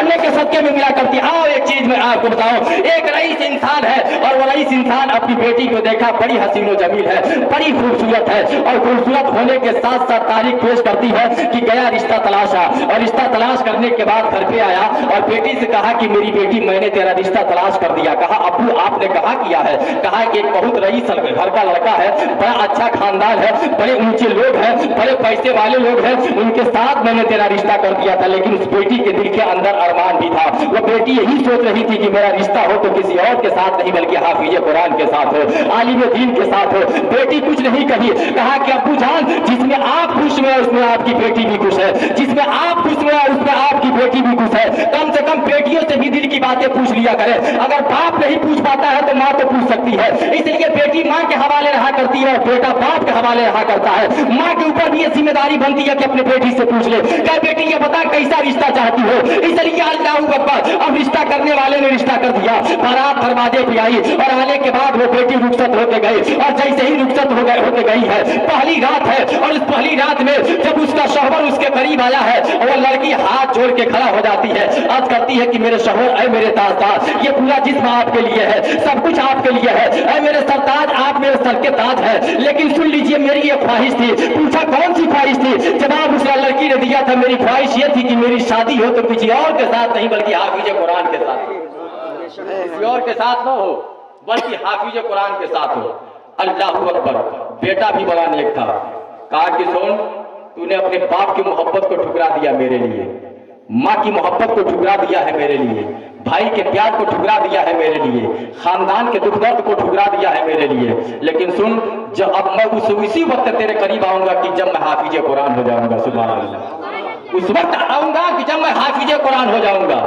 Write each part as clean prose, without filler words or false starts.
होने के सदके में मिला करती। आओ एक चीज मैं आपको बताऊं, एक रईस इंसान है और वो रईस इंसान अपनी बेटी को देखा, बड़ी हसीनो जमील है, बड़ी खूबसूरत है, और खूबसूरत होने के साथ साथ तारीख पेश करती है कि गया रिश्ता तलाशा, और रिश्ता तलाश करने के बाद घर पे आया और बेटी से कहा कि मेरी बेटी मैंने तेरा रिश्ता तलाश कर दिया। कहा अब्बू आपने कहा किया है? कहा कि एक बहुत रईस घर का लड़का है, बड़ा अच्छा खानदान है, बड़े ऊंचे लोग हैं, बड़े पैसे वाले लोग हैं, उनके साथ मैंने तेरा रिश्ता कर दिया था। लेकिन उस बेटी के दिल के अंदर अरमान भी था, वो बेटी यही सोच रही थी कि मेरा रिश्ता हो तो किसी और के साथ नहीं बल्कि हाफिज कुरान के साथ हो, आलिम दीन के साथ हो। बेटी कुछ नहीं कही, कहा कि अब्बू जान जिसमें आप खुश हुए उसमें आपकी बेटी भी खुश है, जिसमें आप खुश हुए उसमें आपकी बेटी भी खुश है। कम से कम बेटियों से भी दिल की बातें पूछ लिया करें, अगर बाप नहीं पूछ पाता है तो माँ तो पूछ सकती है। इसलिए बेटी माँ के हवाले रहा करती है और बेटा बाप के हवाले रहा करता है। माँ के ऊपर भी ये जिम्मेदारी बनती है कि अपने बेटी से पूछ ले, क्या बेटी ये बता कैसा रिश्ता चाहती हो। इसलिए अल्लाह अकबर, अब रिश्ता करने वाले ने रिश्ता कर दिया, बारात दरवाजे पे आई और आने के बाद वो बेटी रुखसत होके गई, और जैसे ही रुखसत होके गई है, पहली रात है, और इस पहली रात में जब उसका शौहर उसके करीब आया है, वो लड़की हाथ जोड़ के खड़ा हो जाती है, अर्ज करती है कि मेरे शौहर, ऐ मेरे ताजदार, ये पूरा जिस्म आपके लिए है, सब कुछ आपके लिए है, ऐ मेरे सरताज, आप मेरे सर के ताज है। लेकिन सुन लीजिए, मेरी ये ख्वाहिश थी। पूछा कौन सी ख्वाहिश थी? जवाब उस लड़की ने दिया था, मेरी ख्वाहिश ये थी कि मेरी शादी हो तो किसी और के साथ नहीं बल्कि हाफिज कुरान के साथ, किसी और के साथ न हो बल्कि हाफिज कुरान के साथ हो। अल्लाह अकबर। बेटा भी बड़ा नेक था, कहा कि सुन, तूने अपने बाप की मोहब्बत को ठुकरा दिया मेरे लिए, माँ की मोहब्बत को ठुकरा दिया है मेरे लिए, भाई के प्यार को ठुकरा दिया है मेरे लिए, खानदान के दुख दर्द को ठुकरा दिया है मेरे लिए। लेकिन सुन, जब अब मैं उसी वक्त तेरे करीब आऊंगा कि जब मैं हाफिज कुरान हो जाऊंगा। सुभान अल्लाह। उस वक्त आऊंगा कि जब मैं हाफिज कुरान हो जाऊंगा।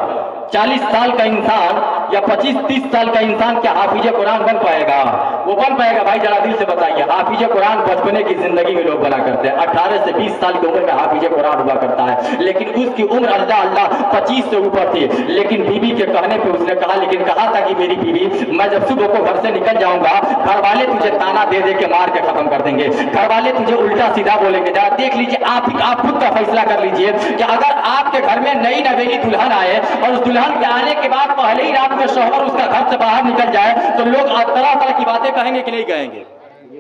40 साल का इंसान या 25-30 साल का इंसान क्या हाफिज कुरान बन पाएगा? वो बन पाएगा? भाई जरा दिल से बताइए। हाफिज कुरान बचपने की जिंदगी में लोग बना करते हैं, 18 से 20 साल की उम्र में हाफिज कुरान हुआ करता है, लेकिन उसकी उम्र अल्लाह 25 से ऊपर थी। लेकिन बीबी के कहने पे उसने कहा, लेकिन कहा था कि मेरी बीबी, मैं जब सुबह को घर से निकल जाऊंगा, घर वाले तुझे ताना दे दे के मार के खत्म कर देंगे, घर वाले तुझे उल्टा सीधा बोलेंगे। जरा देख लीजिए, आप खुद का फैसला कर लीजिए कि अगर आपके घर में नई नवेली दुल्हन आए और उस दुल्हन के आने के बाद पहले ही रात में शौहर उसका घर से बाहर निकल जाए, तो लोग तरह तरह की बातें कहेंगे कि नहीं कहेंगे?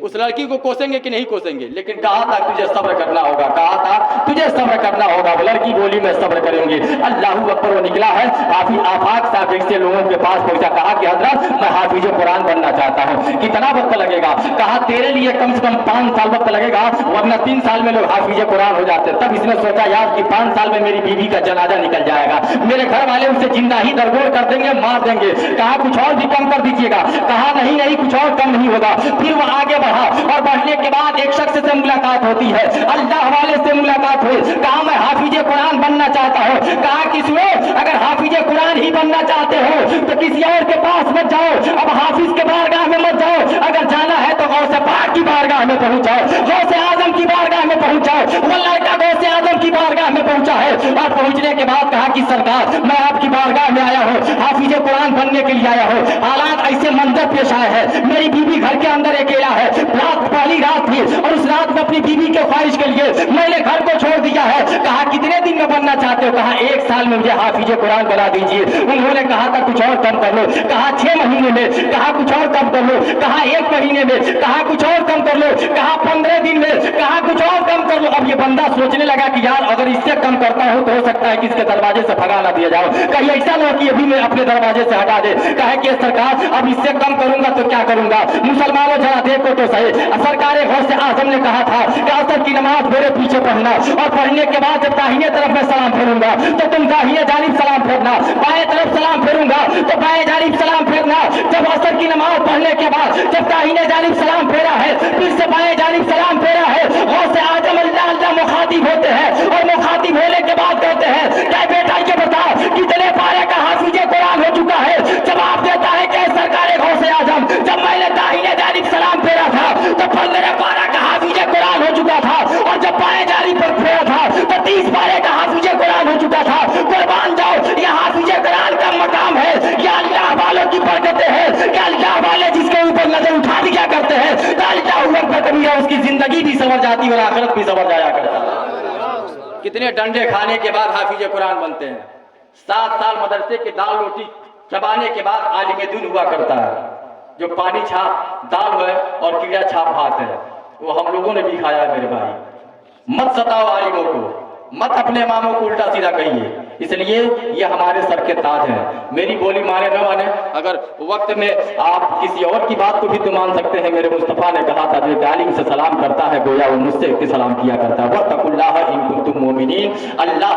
उस लड़की को कोसेंगे कि नहीं कोसेंगे? लेकिन कहा था तुझे सब्र करना होगा, कहा था तुझे सब्र करना होगा। वो लड़की बोली मैं सब्र करूंगी। अल्लाह अकबर। वो निकला है, हाफिज आफाक साहब जैसे लोगों के पास पहुंचा, कहा कि हजरत मैं हाफिज कुरान बनना चाहता हूं, कितना वक्त लगेगा? कहा तेरे लिए कम से कम 5 साल वक्त लगेगा, वरना 3 साल में लोग हाफिज कुरान हो जाते। तब इसने सोचा यार कि 5 साल में मेरी बीवी का जनाजा निकल जाएगा, मेरे घर वाले उसे जिंदा ही दरगोर कर देंगे, मार देंगे। कहा कुछ और भी कम कर दीजिएगा। कहा नहीं कुछ और कम नहीं होगा। फिर वो आगे और बढ़ने के बाद एक शख्स से मुलाकात होती है, अल्लाह वाले से मुलाकात हुई। कहा मैं हाफिज कुरान बनना चाहता हूँ। कहा कि सुनो, अगर हाफिज कुरान ही बनना चाहते हो तो किसी और के पास मत जाओ, अब हाफिज के बारगाह में मत जाओ, अगर जाना है तो गौसे पाक की बारगाह में पहुंच जाओ, गौसे आजम की बारगाह में पहुंच जाओ। वो लड़का गौसे आजम की बारगाह में पहुंचा है, और पहुंचने के बाद कहा कि सरकार मैं आपकी बारगाह में आया हूँ, हाफिज कुरान बनने के लिए आया हूँ। हालात ऐसे मंजर पेश आए हैं, मेरी बीवी घर के अंदर अकेला है, पहली रात थी और उस रात में अपनी बीवी के ख्वाहिश के लिए मैंने घर को छोड़ दिया है। कहा कितने दिन में बनना चाहते हो? कहा 1 साल में मुझे हाफिज कुरान बना दीजिए। उन्होंने कहा था कुछ और कम कर लो। कहा 6 महीने में। कहा कुछ और कम कर लो। कहा 1 महीने में। कहा कुछ और कम कर लो। कहा 15 दिन में। कहा कुछ और कम कर लो। अब ये बंदा सोचने लगा कि यार अगर इससे कम करता हूं तो हो सकता है कि इसके दरवाजे से भगा ना दिया जाओ, कहीं ऐसा ना कि अभी मैं अपने दरवाजे से हटा दे। कहे कि सरकार अब इससे कम करूंगा तो क्या करूंगा? मुसलमानों जरा देखो तो सही, सरकार गौसे आजम ने कहा था कि असर की नमाज मेरे पीछे पढ़ना, और पढ़ने के बाद जब दाहिने तरफ में सलाम फेरूंगा तो तुम दाहिने जानिब सलाम फेरना, बाएं तरफ सलाम फेरूंगा तो बाएं जानिब सलाम फेरना। जब असर की नमाज पढ़ने के बाद जब दाहिने जानिब सलाम फेरा है, फिर से बाएं जानिब सलाम फेरा है, गौसे आजम अल्लाह अल्लाह मुखातिब होते हैं, और मुखातिब होने के बाद कहते हैं क्या बेटा ये बता कितने पारे का हाफिज कुरान हो चुका है? जवाब देता है कि सरकार गौसे आजम जब मैंने दाहिने जानिब सलाम फेरा था तो 15 पारा का हाफिज कुरान हो चुका था, और जब बाएं जानिब पर फेरा था तो 30 पारे का हाफिज कुरान हो चुका था। कुर्बान जाओ, ये हाफिज कुरान का मकाम है, ये अल्लाह वालों की बरकतें हैं कि अल्लाह वाले जिसके ऊपर नजर उठा दिया करते हैं तो अल्लाह अकबर कबीरा उसकी जिंदगी भी संवर जाती है और आखिरत भी संवर जाया करता है। कितने डंडे खाने के बाद हाफिज कुरान बनते हैं, 7 साल मदरसे के दाल रोटी चबाने के बाद आलिम दिन हुआ करता है। जो पानी छाप दाल है और कीड़ा छाप भात है, वो हम लोगों ने भी खाया है मेरे भाई। मत सताओ आलिमों को, मत अपने इमामों को उल्टा सीधा कहिए, इसलिए ये हमारे सर के ताज हैं। मेरी बोली माने न माने, अगर वक्त में आप किसी और की बात को भी तो मान सकते हैं। मेरे मुस्तफ़ा ने कहा था, जो तालीम से सलाम करता है गोया वो मुझसे सलाम किया करता है। वत्तकुल्लाह इन कुंतुम मोमिनीन। अल्लाह